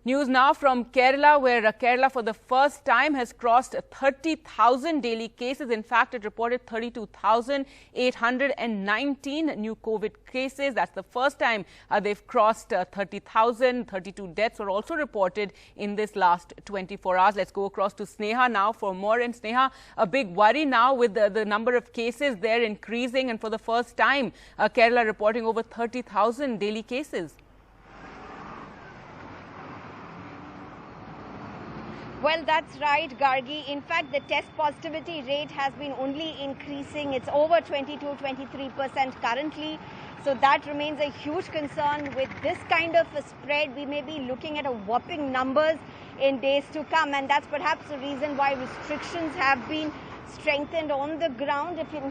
News now from Kerala, where Kerala for the first time has crossed 30,000 daily cases. In fact, it reported 32,819 new COVID cases. That's the first time they've crossed 30,000. 32 deaths were also reported in this last 24 hours. Let's go across to Sneha now for more. And Sneha, a big worry now with the number of cases there increasing. And for the first time, Kerala reporting over 30,000 daily cases. Well, that's right, Gargi. In fact, the test positivity rate has been only increasing. It's over 22-23% currently. So that remains a huge concern. With this kind of a spread, we may be looking at a whopping numbers in days to come. And that's perhaps the reason why restrictions have been strengthened on the ground. If you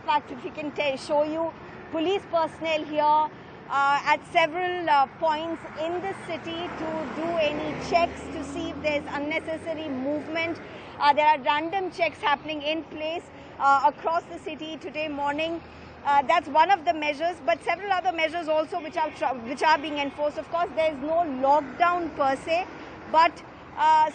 can show you police personnel here at several points in the city to do any checks to see if there's unnecessary movement. There are random checks happening in place across the city today morning. That's one of the measures, but several other measures also which are being enforced. Of course, there is no lockdown per se, but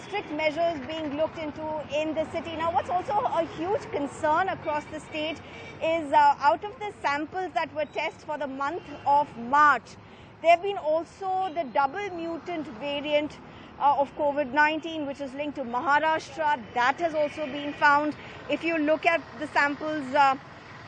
strict measures being looked into in the city. Now, what's also a huge concern across the state is out of the samples that were tested for the month of March, there have been also the double mutant variant of COVID-19, which is linked to Maharashtra. That has also been found. If you look at the samples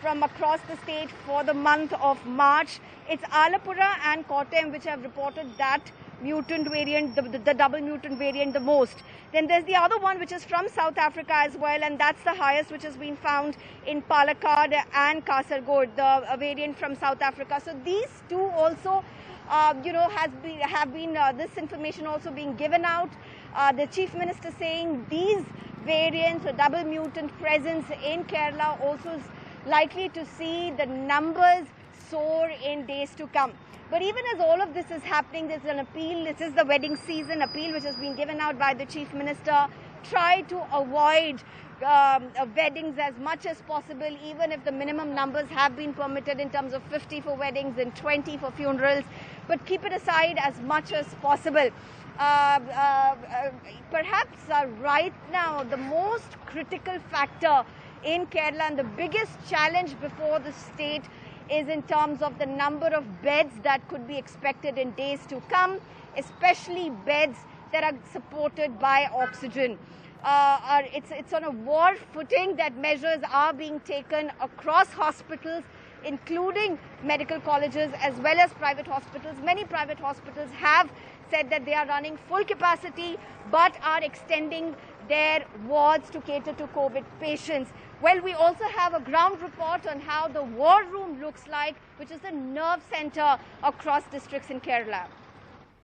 from across the state for the month of March, it's Alapura and Kottayam which have reported that mutant variant, the double mutant variant the most. Then there's the other one which is from South Africa as well, and that's the highest which has been found in Palakkad and Caseload, the variant from South Africa. So these two also, this information also being given out. The Chief Minister saying these variants, a double mutant presence in Kerala also is likely to see the numbers soar in days to come. But even as all of this is happening, there's an appeal. This is the wedding season appeal which has been given out by the Chief Minister. Try to avoid weddings as much as possible, even if the minimum numbers have been permitted in terms of 50 for weddings and 20 for funerals. But keep it aside as much as possible. Perhaps right now, the most critical factor in Kerala and the biggest challenge before the state is in terms of the number of beds that could be expected in days to come, especially beds that are supported by oxygen. It's on a war footing that measures are being taken across hospitals, including medical colleges as well as private hospitals. Many private hospitals have said that they are running full capacity but are extending their wards to cater to COVID patients. Well, we also have a ground report on how the war room looks like, which is the nerve center across districts in Kerala.